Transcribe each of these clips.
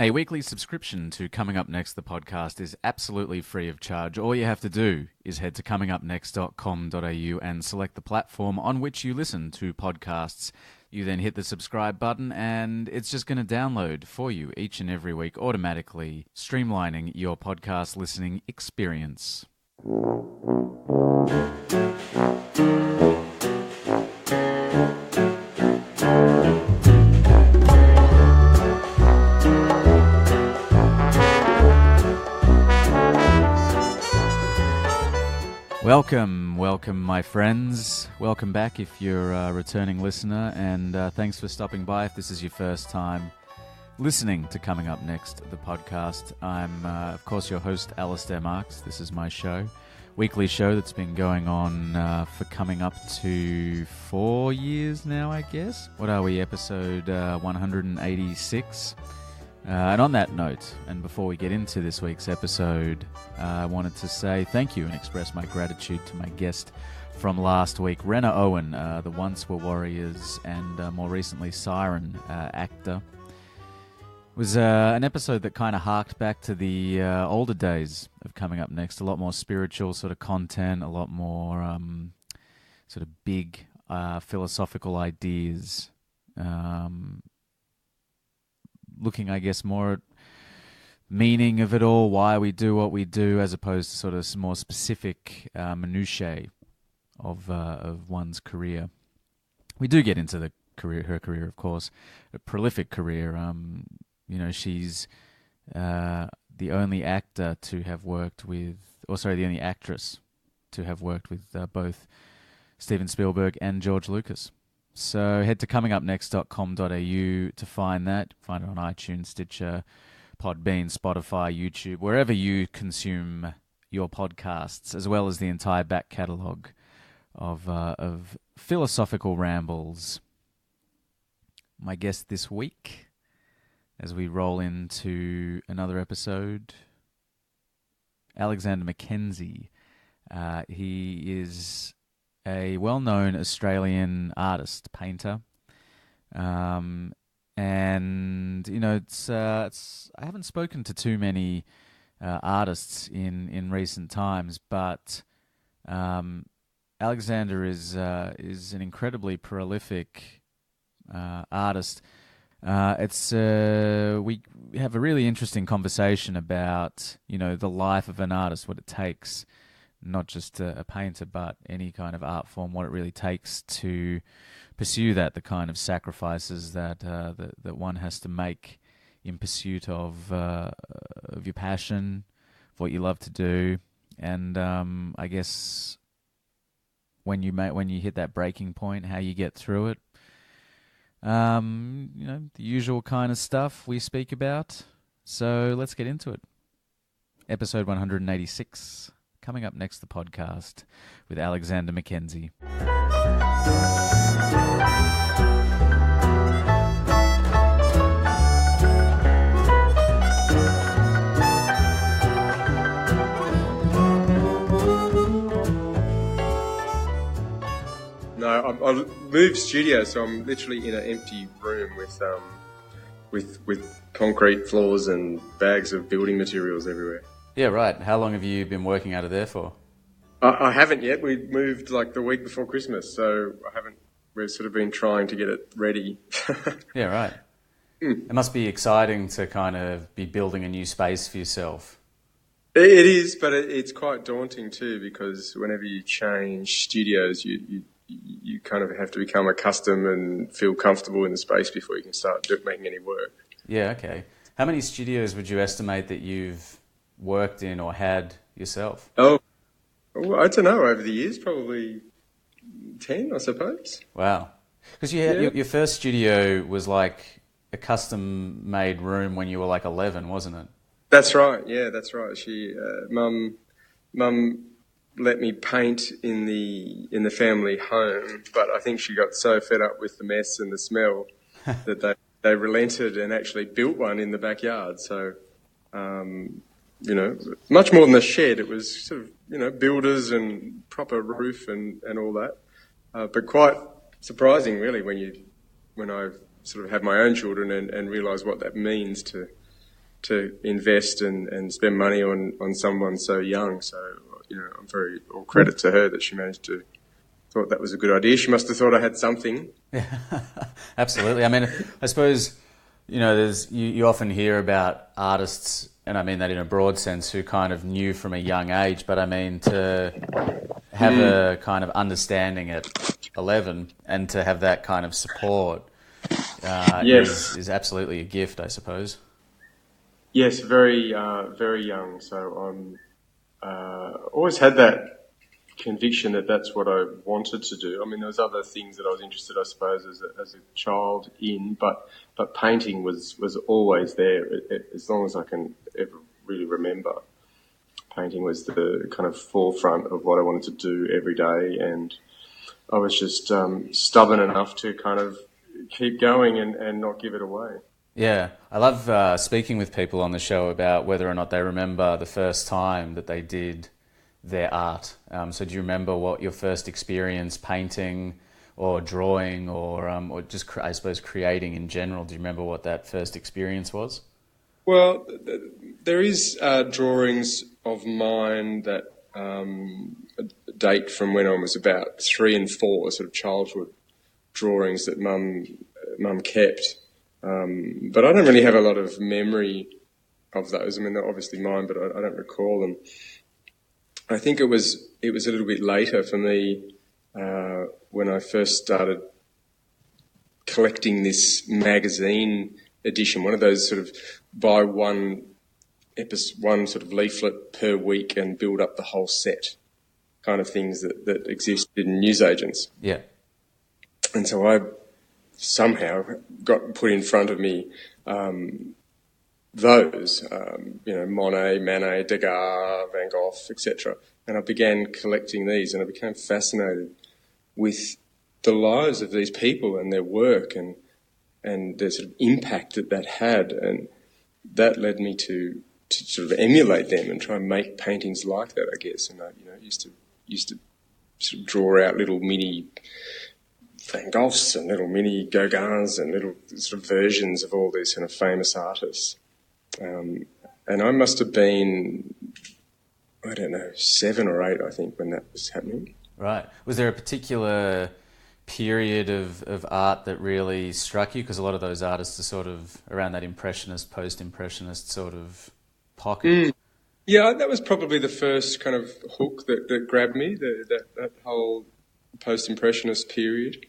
A weekly subscription to Coming Up Next, the podcast, is absolutely free of charge. All you have to do is head to comingupnext.com.au and select the platform on which you listen to podcasts. You then hit the subscribe button and it's just going to download for you each and every week, automatically streamlining your podcast listening experience. Welcome, my friends. Welcome back if you're a returning listener, and thanks for stopping by if this is your first time listening to Coming Up Next, the podcast. I'm, of course, your host, Alistair Marks. This is my show, weekly show that's been going on for coming up to 4 years now, I guess. What are we, episode 186? And on that note, and before we get into this week's episode, I wanted to say thank you and express my gratitude to my guest from last week, Renna Owen, the Once Were Warriors and more recently Siren actor. It was an episode that kind of harked back to the older days of Coming Up Next, a lot more spiritual sort of content, a lot more sort of big philosophical ideas. Looking, I guess, more at meaning of it all, why we do what we do, as opposed to sort of more specific minutiae of one's career. We do get into her career, of course, a prolific career. She's the only actor to have worked with, the only actress to have worked with both Steven Spielberg and George Lucas. So head to comingupnext.com.au to find that. Find it on iTunes, Stitcher, Podbean, Spotify, YouTube, wherever you consume your podcasts, as well as the entire back catalogue of philosophical rambles. My guest this week, as we roll into another episode, Alexander McKenzie. He is a well-known Australian artist, painter, and it's I haven't spoken to too many artists in recent times, but Alexander is an incredibly prolific artist. We have a really interesting conversation about the life of an artist, what it takes. Not just a painter, but any kind of art form, what it really takes to pursue that, the kind of sacrifices that one has to make in pursuit of your passion, of what you love to do, and I guess when you hit that breaking point, how you get through it. The usual kind of stuff we speak about. So let's get into it. Episode 186. Coming up next, the podcast with Alexander McKenzie. No, I moved studio, so I'm literally in an empty room with concrete floors and bags of building materials everywhere. Yeah, right. How long have you been working out of there for? I haven't yet. We moved like the week before Christmas, so I haven't. We've sort of been trying to get it ready. Yeah, right. It must be exciting to kind of be building a new space for yourself. It is, but it's quite daunting too, because whenever you change studios, you kind of have to become accustomed and feel comfortable in the space before you can start making any work. Yeah, okay. How many studios would you estimate that you've worked in or had yourself? Oh, I don't know. Over the years, probably 10, I suppose. Wow. Because you had, your first studio was like a custom-made room when you were like 11, wasn't it? That's right. Yeah, that's right. She, Mum let me paint in the family home, but I think she got so fed up with the mess and the smell that they relented and actually built one in the backyard. So. Much more than a shed. It was sort of, builders and proper roof and all that. But quite surprising, really, when I sort of have my own children and realise what that means to to invest and spend money on someone so young. So, I'm all credit to her that she managed to thought that was a good idea. She must have thought I had something. Yeah, absolutely. I mean, I suppose, there's you often hear about artists, and I mean that in a broad sense, who kind of knew from a young age, but I mean to have a kind of understanding at 11 and to have that kind of support is absolutely a gift, I suppose. Yes, very young. So I'm always had that conviction that that's what I wanted to do. I mean, there was other things that I was interested, I suppose, as a child in, but painting was always there. As long as I can ever really remember, painting was the kind of forefront of what I wanted to do every day, and I was just stubborn enough to kind of keep going and not give it away. Yeah, I love speaking with people on the show about whether or not they remember the first time that they did their art. So do you remember what your first experience painting or drawing or just, I suppose, creating in general, do you remember what that first experience was? Well, there is drawings of mine that date from when I was about 3 and 4, sort of childhood drawings that Mum kept. But I don't really have a lot of memory of those. I mean, they're obviously mine, but I don't recall them. I think it was a little bit later for me when I first started collecting this magazine edition, one of those sort of buy one sort of leaflet per week and build up the whole set kind of things that existed in newsagents. Yeah. And so I somehow got put in front of me those, Monet, Manet, Degas, Van Gogh, etc. And I began collecting these, and I became fascinated with the lives of these people and their work and the sort of impact that had. And that led me to sort of emulate them and try and make paintings like that, I guess. And I used to sort of draw out little mini Van Goghs and little mini Gauguins and little sort of versions of all these kind of famous artists. And I must have been, 7 or 8, I think, when that was happening. Right. Was there a particular period of art that really struck you? Because a lot of those artists are sort of around that impressionist, post-impressionist sort of pocket. Yeah, that was probably the first kind of hook that grabbed me, that whole post-impressionist period.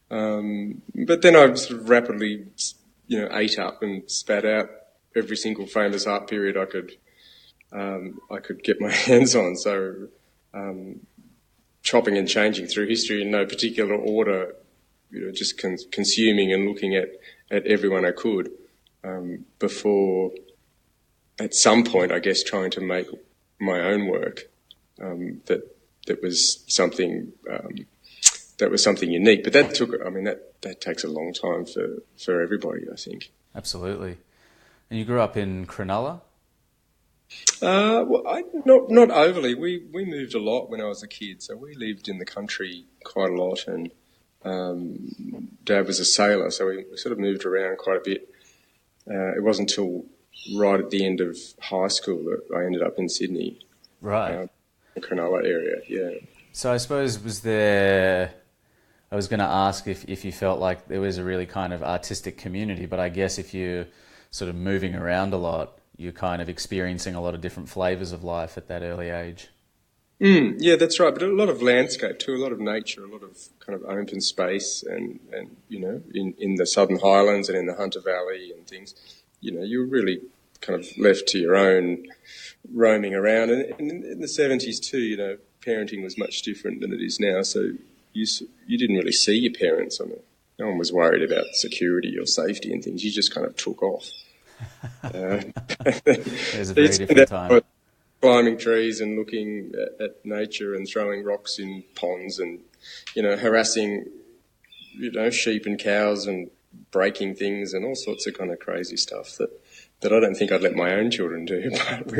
But then I sort of rapidly, ate up and spat out every single famous art period I could get my hands on. So chopping and changing through history in no particular order, just consuming and looking at everyone I could before, at some point, I guess, trying to make my own work that was something unique. But that takes a long time for everybody, I think. Absolutely. And you grew up in Cronulla? Not overly. We moved a lot when I was a kid, so we lived in the country quite a lot, and Dad was a sailor, so we sort of moved around quite a bit. It wasn't until right at the end of high school that I ended up in Sydney. Right. The Cronulla area, yeah. So I suppose I was going to ask if you felt like there was a really kind of artistic community, but I guess if you're sort of moving around a lot, you're kind of experiencing a lot of different flavours of life at that early age. Yeah, that's right. But a lot of landscape too, a lot of nature, a lot of kind of open space, and in the Southern Highlands and in the Hunter Valley and things, you're really kind of left to your own roaming around. And in the 70s too, parenting was much different than it is now. So you didn't really see your parents. No one was worried about security or safety and things. You just kind of took off. It was a very different time. Climbing trees and looking at nature and throwing rocks in ponds and, harassing, sheep and cows and breaking things and all sorts of kind of crazy stuff that I don't think I'd let my own children do, but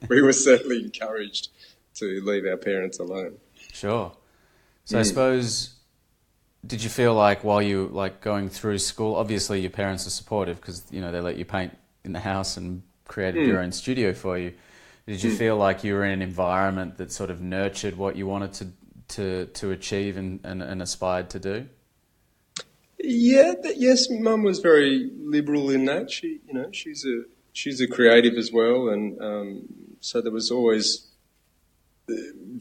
we were certainly encouraged to leave our parents alone. Sure. So I suppose, did you feel like while you going through school, obviously your parents are supportive because, they let you paint in the house and created your own studio for you. Did you feel like you were in an environment that sort of nurtured what you wanted to achieve and aspired to do? Yeah, yes, Mum was very liberal in that. She's a creative as well, and so there was always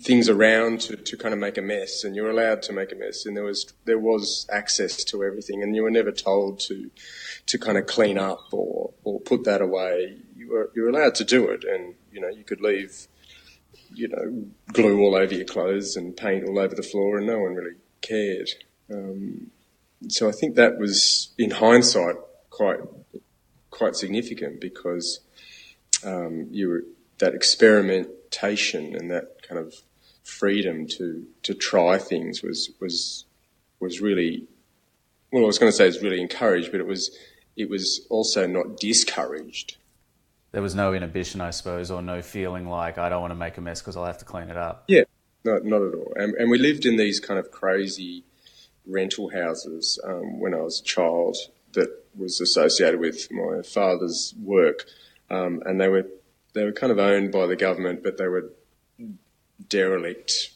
things around to kind of make a mess, and you were allowed to make a mess, and there was access to everything, and you were never told to kind of clean up or put that away. You were allowed to do it, and you could leave glue all over your clothes and paint all over the floor, and no one really cared. So I think that was, in hindsight, quite significant, because that experimentation and that kind of freedom to try things was really, well, I was going to say it's really encouraged, but it was also not discouraged. There was no inhibition, I suppose, or no feeling like I don't want to make a mess because I'll have to clean it up. Yeah, not at all. And we lived in these kind of crazy rental houses when I was a child that was associated with my father's work, and they were kind of owned by the government, but they were derelict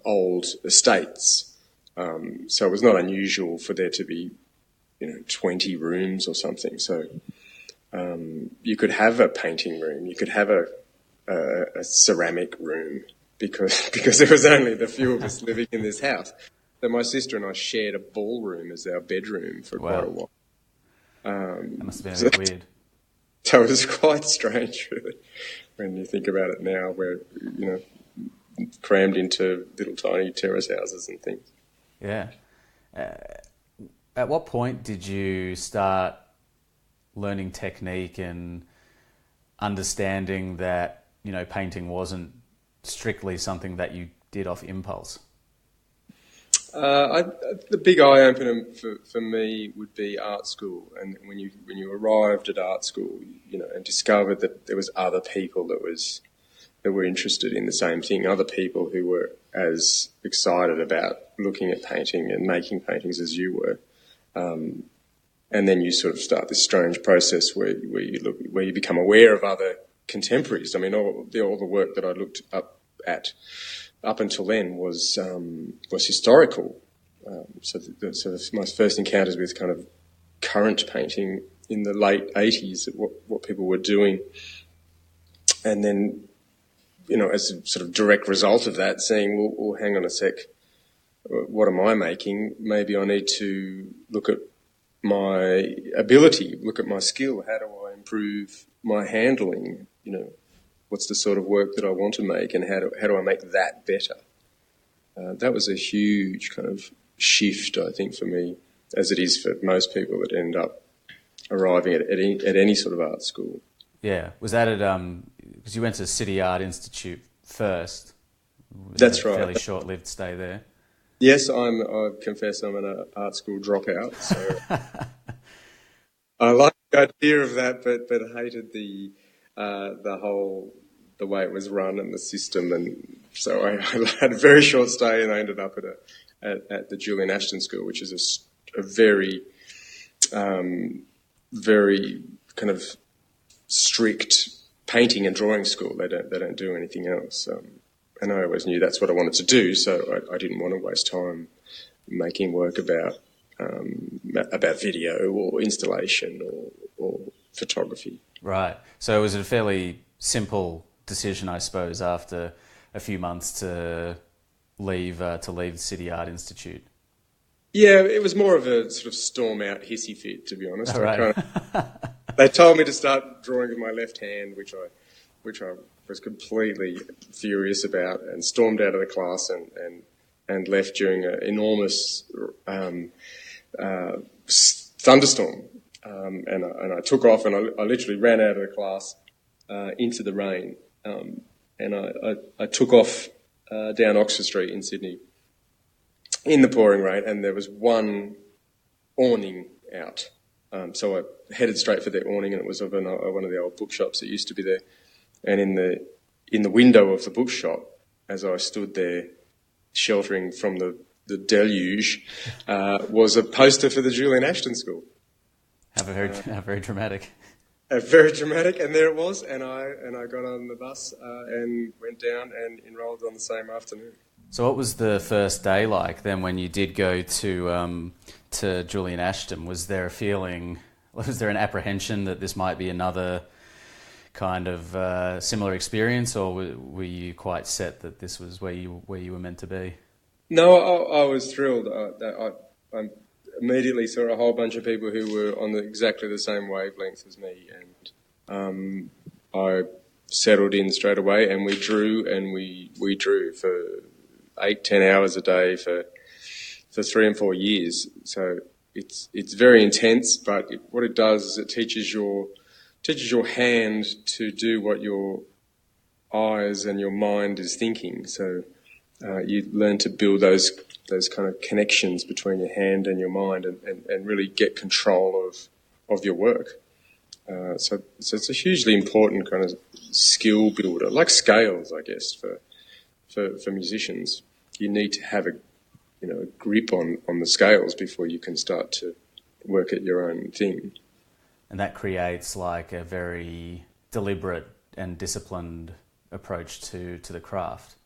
old estates. So it was not unusual for there to be 20 rooms or something. So you could have a painting room, you could have a ceramic room, because there was only the few of us living in this house. So my sister and I shared a ballroom as our bedroom for quite a while. That must have been a bit weird. So it was quite strange, really, when you think about it now, where, crammed into little tiny terrace houses and things. Yeah. At what point did you start learning technique and understanding that, painting wasn't strictly something that you did off impulse? The big eye opener for me would be art school, and when you arrived at art school, and discovered that there was other people that were interested in the same thing, other people who were as excited about looking at painting and making paintings as you were, and then you sort of start this strange process where you become aware of other contemporaries. I mean, all the work that I looked up until then was historical. So my first encounters with kind of current painting in the late 80s, what people were doing, and then as a sort of direct result of that, saying, well, hang on a sec, what am I making? Maybe I need to look at my ability, look at my skill. How do I improve my handling? What's the sort of work that I want to make, and how do I make that better? That was a huge kind of shift, I think, for me, as it is for most people that end up arriving at any sort of art school. Yeah. Was that at, because you went to City Art Institute first. That's right. Fairly short-lived stay there. Yes, I confess I'm an art school dropout, so I like the idea of that, but hated the way it was run and the system, and so I had a very short stay, and I ended up at the Julian Ashton School, which is a very very kind of strict painting and drawing school. They don't do anything else, and I always knew that's what I wanted to do, so I didn't want to waste time making work about video or installation or photography. Right. So was it a fairly simple decision, I suppose, after a few months to leave the City Art Institute? Yeah, it was more of a sort of storm out hissy fit, to be honest. Right. They told me to start drawing with my left hand, which I was completely furious about, and stormed out of the class and left during an enormous thunderstorm. And I took off, and I literally ran out of the class into the rain, and I took off down Oxford Street in Sydney in the pouring rain, and there was one awning out. So I headed straight for the awning, and it was of one of the old bookshops that used to be there. And in the window of the bookshop, as I stood there sheltering from the deluge, was a poster for the Julian Ashton School. How very dramatic. Very dramatic, and there it was, and I got on the bus and went down and enrolled on the same afternoon. So what was the first day like then when you did go to Julian Ashton? Was there a feeling, was there an apprehension that this might be another kind of similar experience, or were you quite set that this was where you were meant to be? No, I was thrilled. I immediately saw a whole bunch of people who were on exactly the same wavelength as me, and I settled in straight away, and we drew for 8-10 hours a day for 3 and 4 years. So it's very intense, but what it does is it teaches your hand to do what your eyes and your mind is thinking. So you learn to build those kind of connections between your hand and your mind, and really get control of your work. So it's a hugely important kind of skill builder, like scales, I guess, for musicians. You need to have a grip on the scales before you can start to work at your own thing. And that creates like a very deliberate and disciplined approach to the craft.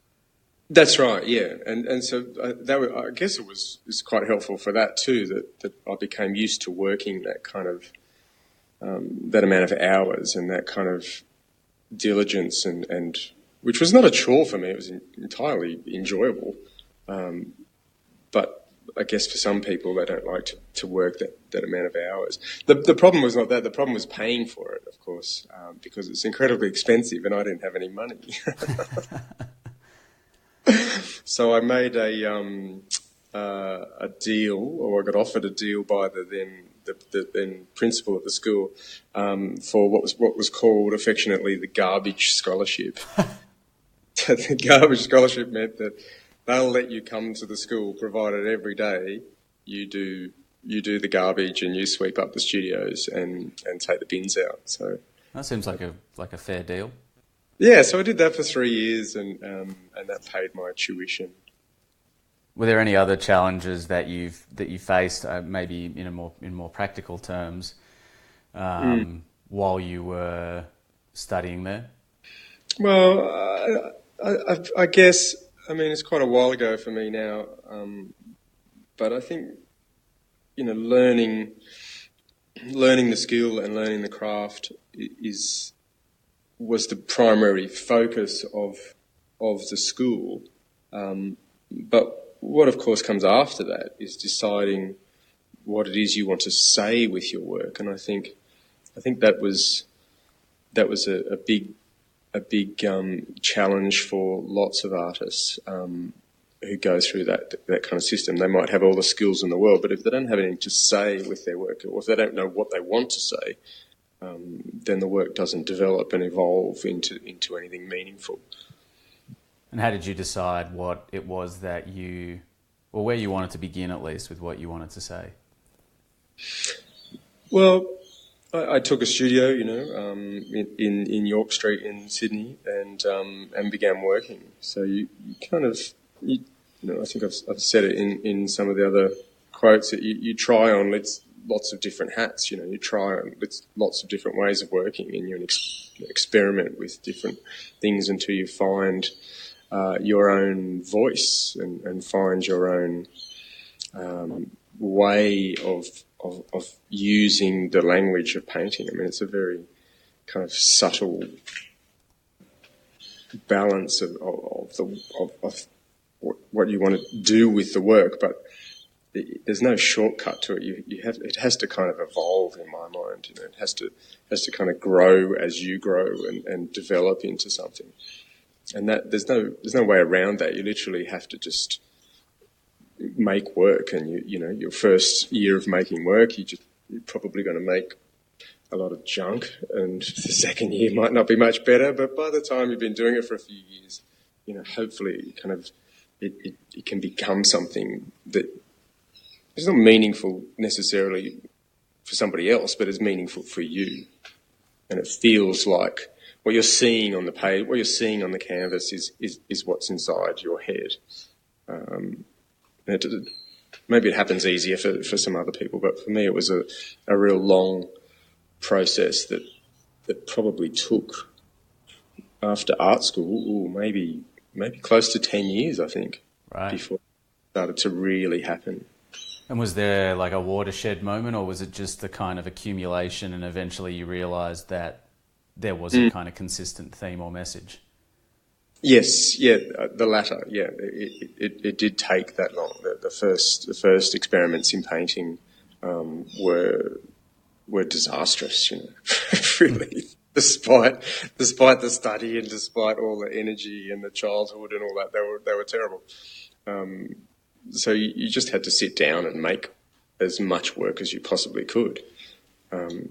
That's right, yeah, and so I guess it's quite helpful for that too. That I became used to working that kind of that amount of hours and that kind of diligence, and which was not a chore for me. It was entirely enjoyable, but I guess for some people they don't like to work that amount of hours. The problem was not that. The problem was paying for it, of course, because it's incredibly expensive, and I didn't have any money. So I made a deal, or I got offered a deal by the then principal of the school for what was called affectionately the garbage scholarship. The garbage scholarship meant that they'll let you come to the school, provided every day you do the garbage and you sweep up the studios and take the bins out. So that seems like a fair deal. Yeah, so I did that for 3 years, and that paid my tuition. Were there any other challenges that you faced, maybe in more practical terms, while you were studying there? Well, I guess, I mean, it's quite a while ago for me now, but I think learning the skill and learning the craft was the primary focus of the school. But what, of course, comes after that is deciding what it is you want to say with your work. And I think that was a big challenge for lots of artists who go through that kind of system. They might have all the skills in the world, but if they don't have anything to say with their work, or if they don't know what they want to say, then the work doesn't develop and evolve into anything meaningful. And how did you decide what it was that or where you wanted to begin, at least, with what you wanted to say? Well, I took a studio, in York Street in Sydney, and began working. So you kind of, I think I've said it in some of the other quotes, that you try on lots of different hats. You try on lots of different ways of working, and you experiment with different things until you find your own voice and find your own way of using the language of painting. I mean, it's a very kind of subtle balance of what you want to do with the work, but there's no shortcut to it. It has to kind of evolve, in my mind. It has to kind of grow as you grow and develop into something. And that there's no way around that. You literally have to just make work, and your first year of making work, you're probably going to make a lot of junk, and the second year might not be much better. But by the time you've been doing it for a few years, hopefully, kind of it can become something that is not meaningful necessarily for somebody else, but is meaningful for you, and it feels like what you're seeing on the page, what you're seeing on the canvas is what's inside your head. Maybe it happens easier for some other people, but for me it was a real long process that it probably took after art school, maybe close to 10 years, I think, before it started to really happen. And was there like a watershed moment, or was it just the kind of accumulation and eventually you realised that there was a kind of consistent theme or message? Yes, the latter. Yeah, it did take that long. The first experiments in painting were disastrous. Really, despite the study and despite all the energy and the childhood and all that, they were terrible. So you just had to sit down and make as much work as you possibly could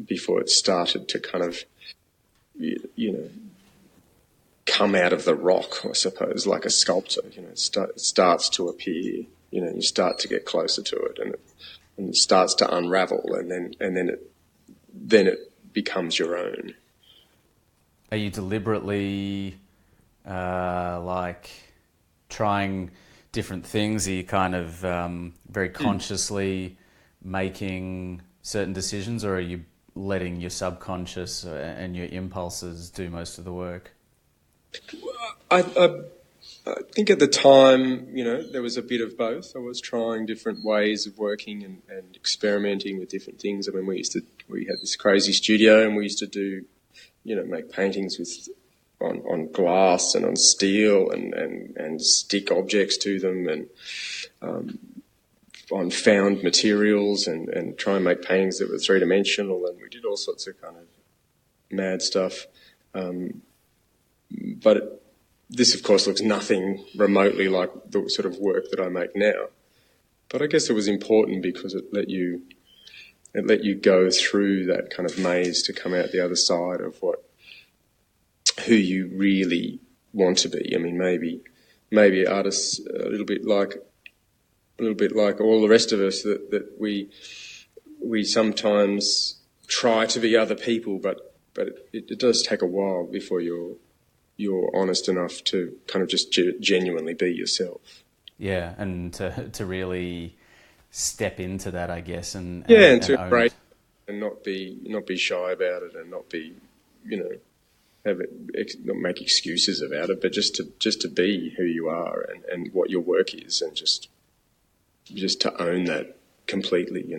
before it started to kind of, come out of the rock, I suppose, like a sculptor. It starts to appear. You start to get closer to it, and it starts to unravel, and then it becomes your own. Are you deliberately like trying different things? Are you kind of very consciously making certain decisions, or are you letting your subconscious and your impulses do most of the work? I think at the time, there was a bit of both. I was trying different ways of working and experimenting with different things. I mean, we had this crazy studio, and we used to do, make paintings with on glass and on steel and stick objects to them, and on found materials, and try and make paintings that were three-dimensional, and we did all sorts of kind of mad stuff. But this, of course, looks nothing remotely like the sort of work that I make now. But I guess it was important because it let you go through that kind of maze to come out the other side of who you really want to be. I mean, maybe artists a little bit like all the rest of us, that we sometimes try to be other people, but it does take a while before you're honest enough to kind of just genuinely be yourself. Yeah, and to really step into that, I guess, and to embrace and not be shy about it, and not be, not make excuses about it, but just to be who you are and what your work is, and just to own that completely,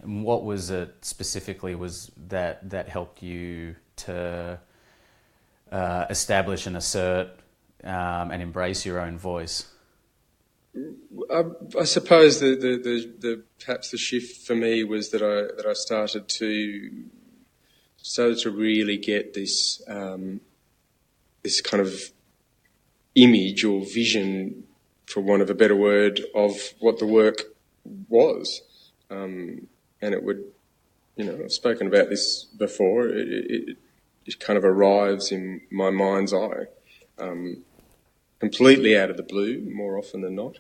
And what was it specifically was that helped you to establish and assert and embrace your own voice? I suppose the perhaps the shift for me was that I started to really get this this kind of image or vision, for want of a better word, of what the work was, and it would, I've spoken about this before. It kind of arrives in my mind's eye, completely out of the blue, more often than not,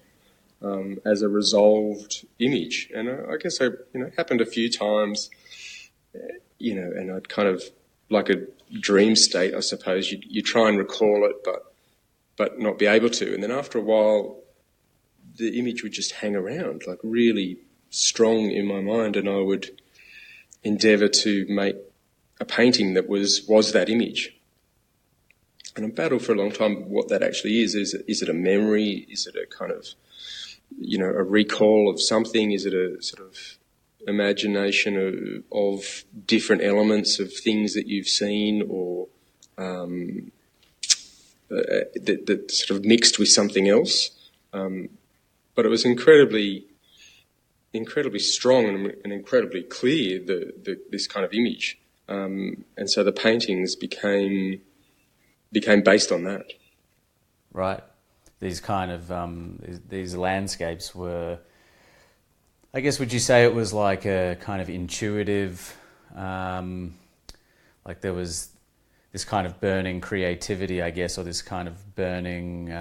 as a resolved image. And I guess it happened a few times, and I'd kind of, like a dream state, I suppose, you try and recall it, but not be able to. And then after a while, the image would just hang around, like really strong in my mind, and I would endeavour to make a painting that was that image. And I battled for a long time what that actually is. Is it a memory? Is it a kind of, a recall of something? Is it a sort of imagination of different elements of things that you've seen, or that sort of mixed with something else? But it was incredibly strong and incredibly clear, this kind of image. And so the paintings became based on that. Right. These kind of these landscapes were, I guess, would you say it was like a kind of intuitive, like there was this kind of burning creativity, I guess, or this kind of burning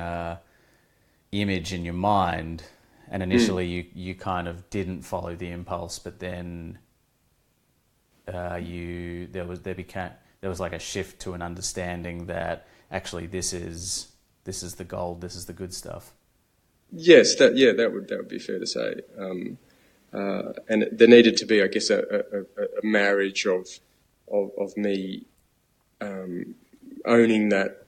image in your mind, and initially you kind of didn't follow the impulse, but then there was like a shift to an understanding that actually this is the gold, this is the good stuff. Yes, that would be fair to say. And there needed to be, I guess, a marriage of me owning that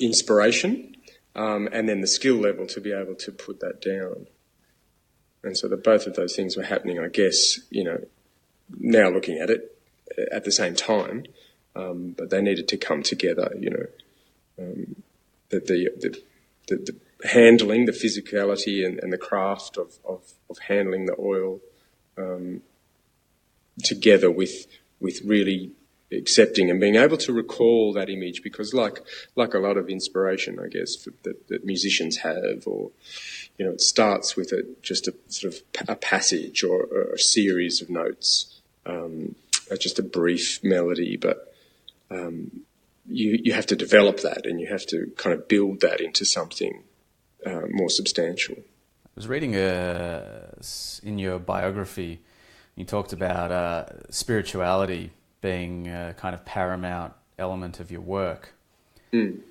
inspiration, and then the skill level to be able to put that down. And so both of those things were happening, I guess, now looking at it at the same time, but they needed to come together, that the handling, the physicality and the craft of handling the oil, together with really accepting and being able to recall that image, because like a lot of inspiration, I guess, that musicians have, or it starts with just a sort of a passage or a series of notes, just a brief melody, but you have to develop that, and you have to kind of build that into something more substantial. I was reading in your biography, you talked about spirituality being a kind of paramount element of your work. And,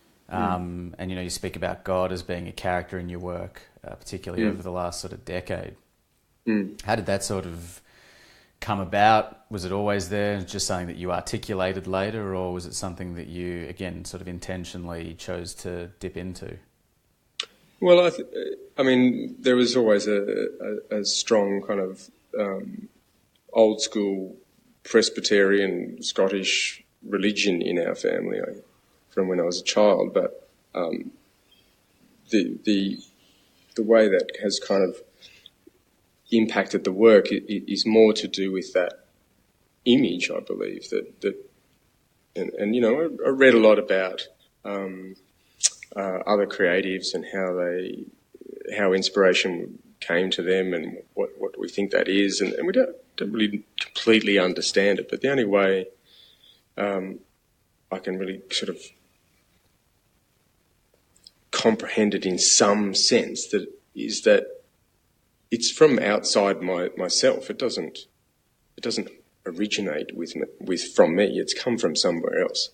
you speak about God as being a character in your work, particularly over the last sort of decade. How did that sort of come about? Was it always there, just something that you articulated later, or was it something that you, again, sort of intentionally chose to dip into? Well, I mean, there was always a strong kind of old school Presbyterian Scottish religion in our family from when I was a child, but the way that has kind of impacted the work is more to do with that image, I believe, and I read a lot about other creatives and how inspiration came to them and what we think that is, and we don't really completely understand it, but the only way I can really sort of comprehend it in some sense is that it's from outside myself. It doesn't originate from me. It's come from somewhere else.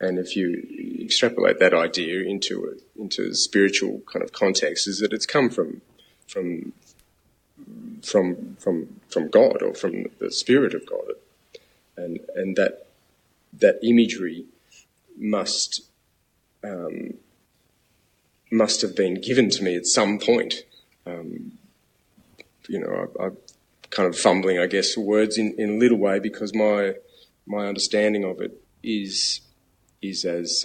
And if you extrapolate that idea into a spiritual kind of context, is that it's come from God, or from the Spirit of God, and that imagery must have been given to me at some point. I'm kind of fumbling, I guess, words in a little way, because my understanding of it is as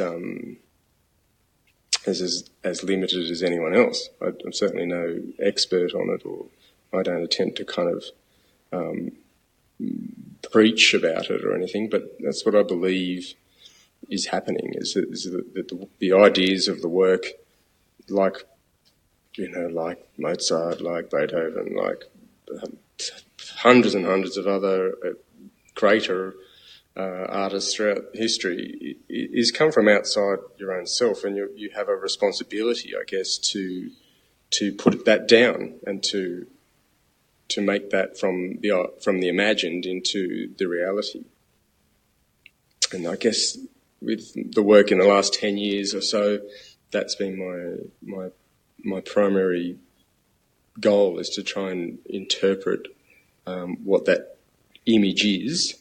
limited as anyone else. I'm certainly no expert on it, or I don't attempt to kind of preach about it or anything, but that's what I believe is happening, is that the ideas of the work, like Mozart, like Beethoven, like hundreds and hundreds of other greater artists throughout history, is come from outside your own self, and you have a responsibility, I guess, to put that down and to make that from the imagined into the reality. And I guess with the work in the last 10 years or so, that's been my primary goal, is to try and interpret what that image is,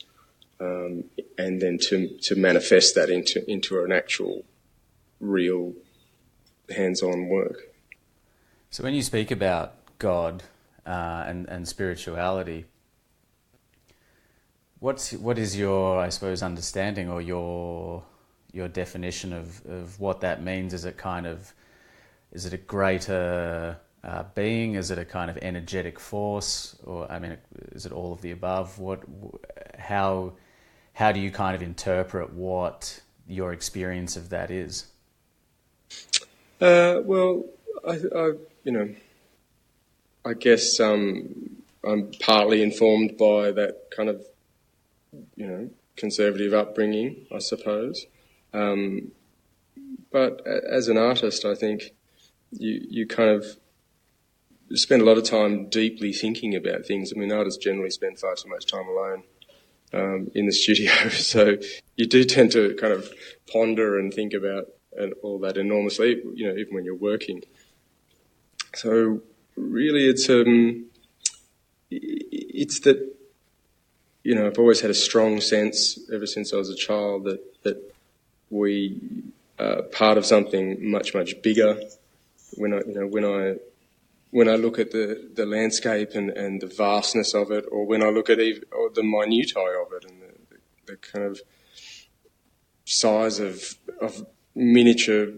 and then to manifest that into an actual, real, hands-on work. So when you speak about God and spirituality, what is your, I suppose, understanding or your definition of what that means? Is it a greater being? Is it a kind of energetic force? Or, I mean, is it all of the above? How do you kind of interpret what your experience of that is? Well, I guess I'm partly informed by that kind of, conservative upbringing, I suppose. But as an artist, I think you kind of spend a lot of time deeply thinking about things. I mean, artists generally spend far too much time alone in the studio, so you do tend to kind of ponder and think about all that enormously, even when you're working. So really, it's that I've always had a strong sense ever since I was a child that we are part of something much, much bigger. When I look at the landscape and the vastness of it, or when I look at the minutiae of it and the kind of size of miniature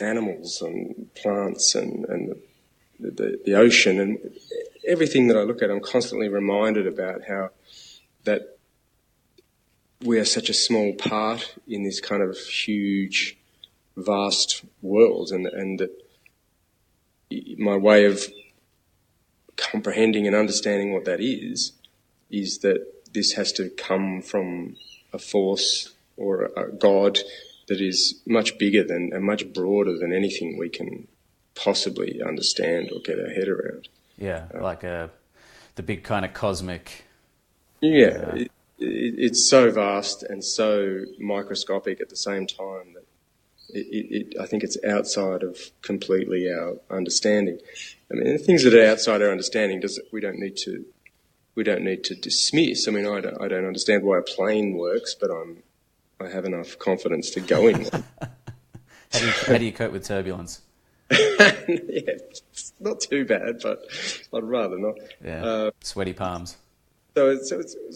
animals and plants and the ocean and everything that I look at, I'm constantly reminded about how that we are such a small part in this kind of huge, vast world, and that my way of comprehending and understanding what that is that this has to come from a force or a God that is much bigger than and much broader than anything we can possibly understand or get our head around. Yeah, like the big kind of cosmic... Yeah, it's so vast and so microscopic at the same time that I think it's outside of completely our understanding. I mean, the things that are outside our understanding we don't need to dismiss. I mean, I don't understand why a plane works, but I have enough confidence to go in one. How do you cope with turbulence? Yeah, it's not too bad, but I'd rather not. Yeah, sweaty palms. So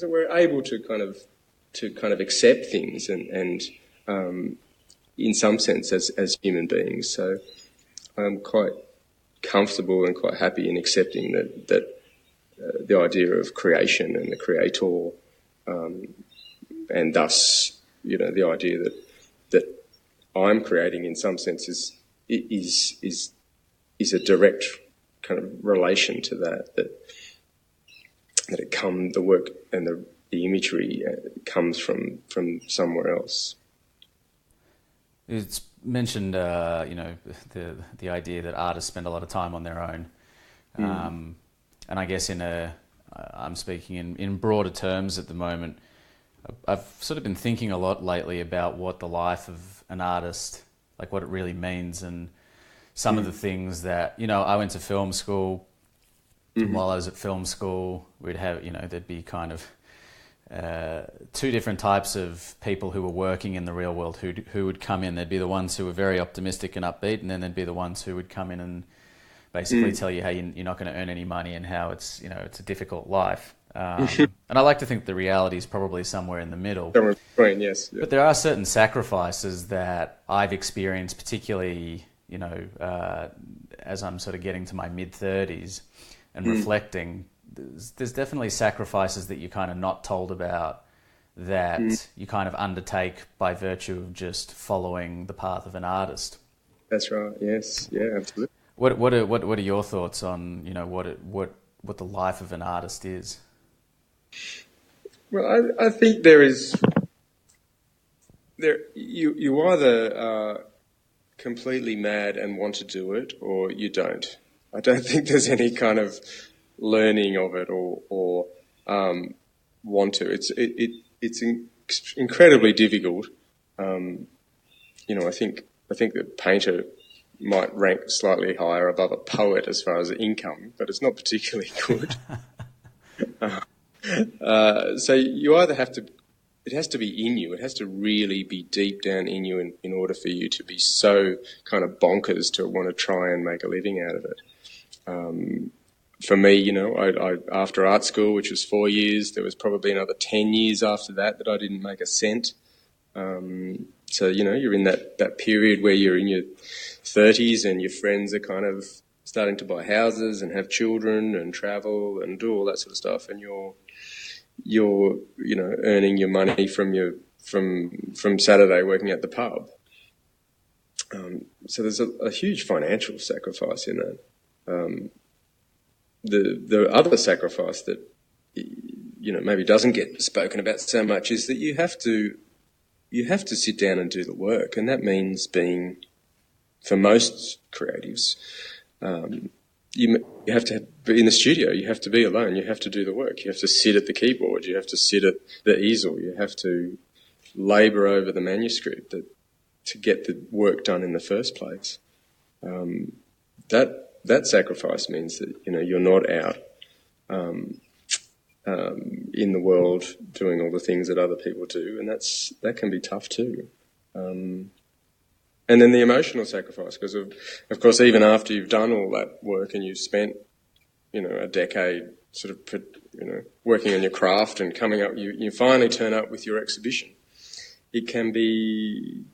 we're able to kind of accept things and in some sense as human beings. So I'm quite comfortable and quite happy in accepting that the idea of creation and the creator, and thus the idea that I'm creating in some sense is a direct kind of relation to that the work and the imagery comes from somewhere else. It's mentioned, the idea that artists spend a lot of time on their own, and I guess I'm speaking in broader terms at the moment. I've sort of been thinking a lot lately about what the life of an artist, like what it really means, and some of the things that I went to film school. And while I was at film school, we'd have, there'd be kind of two different types of people who were working in the real world who would come in. There'd be the ones who were very optimistic and upbeat, and then there'd be the ones who would come in and basically tell you how you're not going to earn any money and how it's a difficult life. And I like to think the reality is probably somewhere in the middle. Somewhere in between, yes. Yeah. But there are certain sacrifices that I've experienced, particularly, as I'm sort of getting to my mid-30s and reflecting. There's definitely sacrifices that you're kind of not told about that you kind of undertake by virtue of just following the path of an artist. That's right. Yes. Yeah. Absolutely. What are your thoughts on what the life of an artist is? Well, I think you either are completely mad and want to do it, or you don't. I don't think there's any kind of learning of it or want to. It's incredibly difficult. I think the painter might rank slightly higher above a poet as far as income, but it's not particularly good. So you either have to. It has to be in you. It has to really be deep down in you in order for you to be so kind of bonkers to want to try and make a living out of it. For me, I after art school, which was 4 years, there was probably another 10 years after that I didn't make a cent. So, you're in that period where you're in your 30s and your friends are kind of starting to buy houses and have children and travel and do all that sort of stuff, and you're earning your money from Saturday working at the pub. So there's a huge financial sacrifice in that. The other sacrifice that maybe doesn't get spoken about so much is that you have to sit down and do the work, and that means being, for most creatives, you have to be in the studio. You have to be alone. You have to do the work. You have to sit at the keyboard. You have to sit at the easel. You have to labour over the manuscript to get the work done in the first place. That sacrifice means that you're not out in the world doing all the things that other people do, and that can be tough too. And then the emotional sacrifice, because of course, even after you've done all that work and you've spent, a decade sort of, working on your craft and coming up, you finally turn up with your exhibition. It can be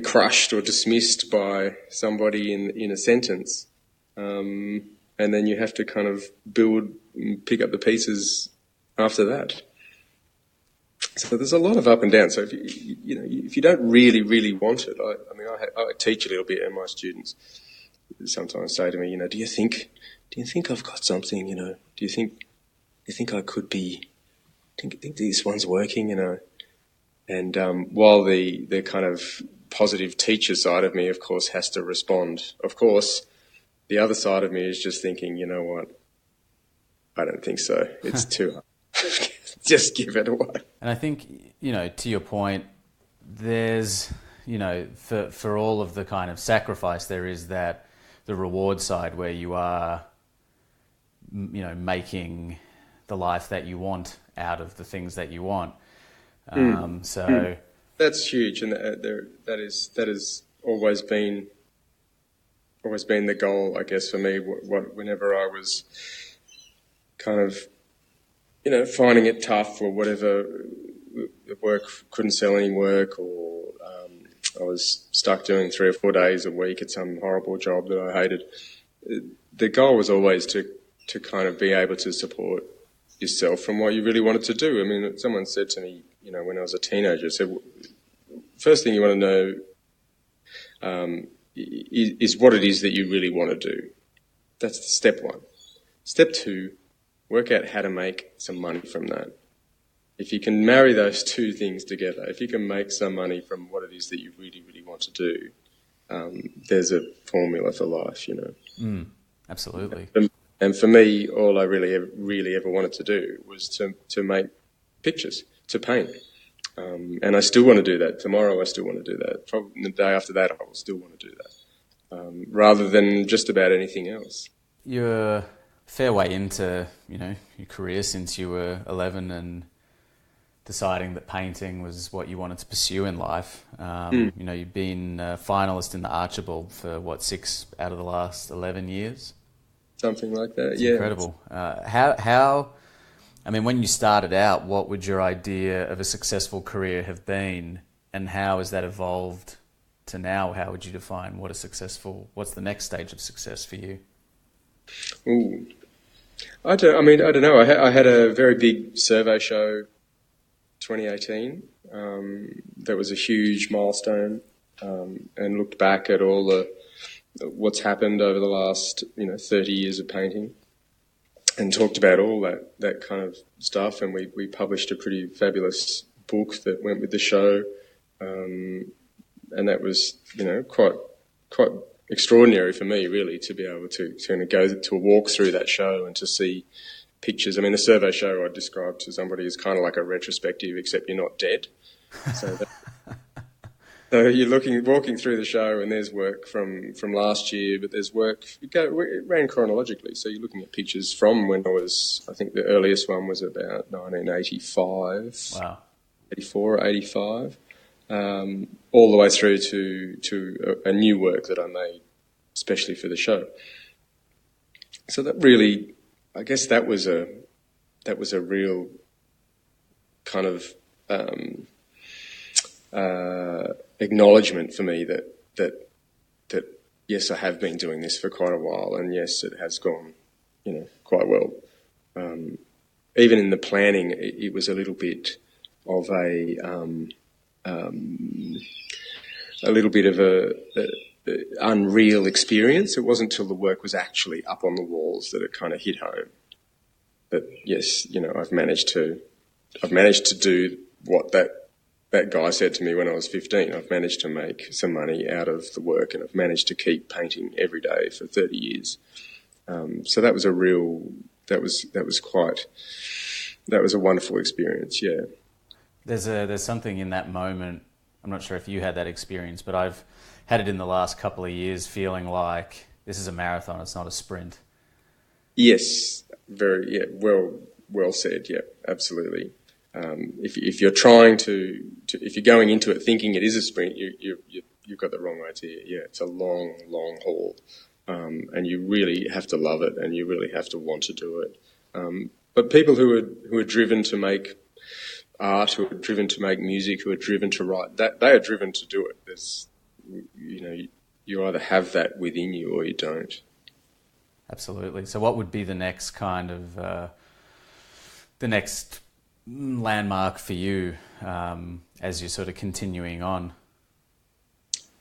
crushed or dismissed by somebody in a sentence, and then you have to kind of pick up the pieces after that. So there's a lot of up and down. So if you don't really, really want it, I teach a little bit, and my students sometimes say to me, do you think I've got something? Do you think I could be? Think this one's working? And while the kind of positive teacher side of me, of course, has to respond, of course, the other side of me is just thinking, you know what? I don't think so. It's too hard. Just give it away. And I think, to your point, there's, for all of the kind of sacrifice, there is the reward side where you are, making the life that you want out of the things that you want. That's huge, and that is always been the goal, I guess, for me. Whenever I was kind of, finding it tough or whatever, the work couldn't sell any work, or I was stuck doing 3 or 4 days a week at some horrible job that I hated. The goal was always to kind of be able to support yourself from what you really wanted to do. I mean, someone said to me, when I was a teenager, said, first thing you want to know is what it is that you really want to do. That's step one. Step two, work out how to make some money from that. If you can marry those two things together, if you can make some money from what it is that you really, really want to do, there's a formula for life, Absolutely. And for me, all I really ever wanted to do was to make pictures, to paint. And I still want to do that. Tomorrow I still want to do that. Probably the day after that I will still want to do that, rather than just about anything else. You're a fair way into, your career since you were 11 and deciding that painting was what you wanted to pursue in life. You've been a finalist in the Archibald for, 6 out of the last 11 years? Something like that, It's yeah. Incredible. How, when you started out, what would your idea of a successful career have been, and how has that evolved to now? How would you define what's the next stage of success for you? Ooh. I don't know. I had a very big survey show 2018. That was a huge milestone, and looked back at all what's happened over the last 30 years of painting, and talked about all that kind of stuff. And we published a pretty fabulous book that went with the show, and that was quite extraordinary for me, really, to be able to kind of go to a walk through that show and to see pictures. The survey show I described to somebody is kind of like a retrospective, except you're not dead. So you're walking through the show, and there's work from last year, but there's work, it ran chronologically. So you're looking at pictures from when I think the earliest one was about 1985. Wow. 84 or 85. All the way through to a new work that I made especially for the show. So that really, I guess that was a real kind of acknowledgement for me that yes, I have been doing this for quite a while, and yes, it has gone quite well. Even in the planning, it was a little bit of a little bit of a unreal experience. It wasn't until the work was actually up on the walls that it kind of hit home. That yes, I've managed to do what that guy said to me when I was 15. I've managed to make some money out of the work, and I've managed to keep painting every day for 30 years. So that was a wonderful experience. Yeah. There's something in that moment. I'm not sure if you had that experience, but I've had it in the last couple of years, feeling like this is a marathon, it's not a sprint. Yes, very, yeah, well said. Yeah, absolutely. If you're trying if you're going into it thinking it is a sprint, you've got the wrong idea. Yeah, it's a long, long haul, and you really have to love it, and you really have to want to do it. But people who are driven to make art, who are driven to make music, who are driven to write, that they are driven to do it. There's, you either have that within you or you don't. Absolutely. So what would be the next kind of the next landmark for you as you're sort of continuing on?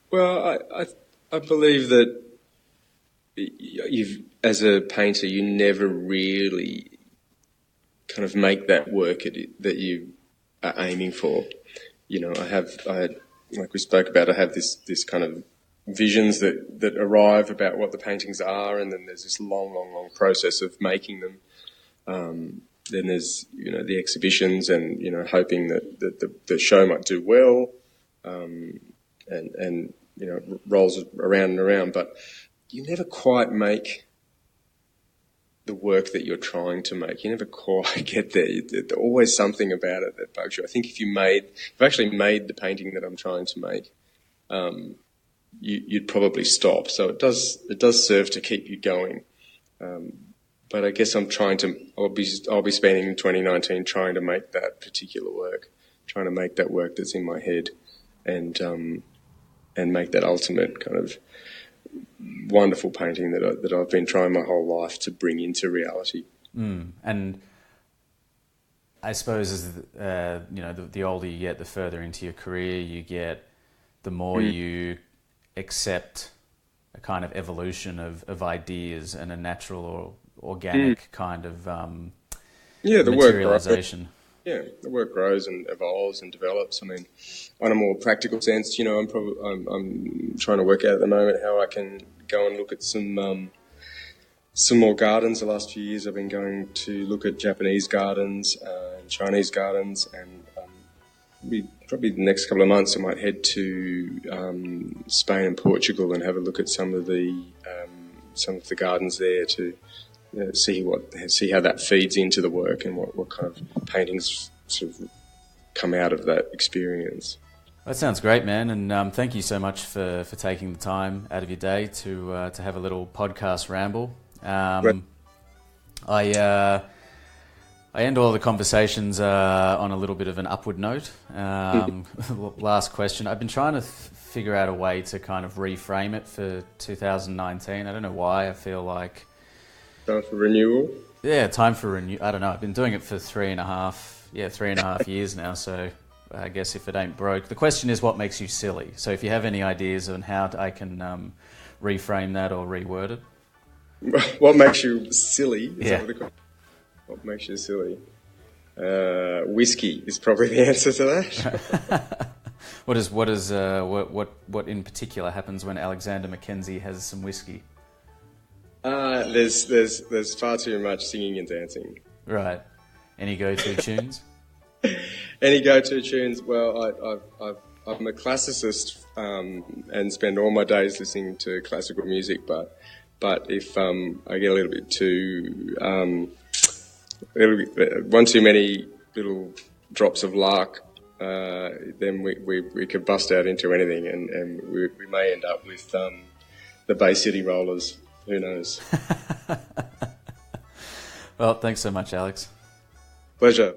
Well, I believe that as a painter, you never really kind of make that work that you are aiming for. Like we spoke about, I have this kind of visions that arrive about what the paintings are, and then there's this long process of making them. Then there's the exhibitions, and hoping that the show might do well, and rolls around and around. But you never quite make the work that you're trying to make. You never quite get there. There's always something about it that bugs you. I think if you've actually made the painting that I'm trying to make, you'd probably stop. So it does serve to keep you going. But I guess I'll be spending 2019 trying to make that particular work, trying to make that work that's in my head, and make that ultimate kind of wonderful painting that I've been trying my whole life to bring into reality. And I suppose as the older you get, the further into your career you get, the more you accept a kind of evolution of ideas and a natural or organic kind of materialization. The work grows and evolves and develops. I mean, on a more practical sense, I'm trying to work out at the moment how I can go and look at some more gardens. The last few years I've been going to look at Japanese gardens and Chinese gardens, and probably the next couple of months I might head to Spain and Portugal and have a look at some of the gardens there to see how that feeds into the work and what kind of paintings sort of come out of that experience. That sounds great, man, and thank you so much for taking the time out of your day to have a little podcast ramble. I end all the conversations on a little bit of an upward note. Last question. I've been trying to figure out a way to kind of reframe it for 2019. I don't know why. I feel like time for renewal. Yeah, time for renewal. I don't know. I've been doing it for 3.5 years now. So I guess if it ain't broke, the question is, what makes you silly? So if you have any ideas on how I can reframe that or reword it. What makes you silly? Yeah. What makes you silly? Whiskey is probably the answer to that. What in particular happens when Alexander McKenzie has some whiskey? There's far too much singing and dancing. Right. Any go-to tunes? Any go-to tunes? Well, I'm a classicist and spend all my days listening to classical music. But if I get a little bit too one too many little drops of lark, then we could bust out into anything, and we may end up with the Bay City Rollers. Who knows? Well, thanks so much, Alex. Pleasure.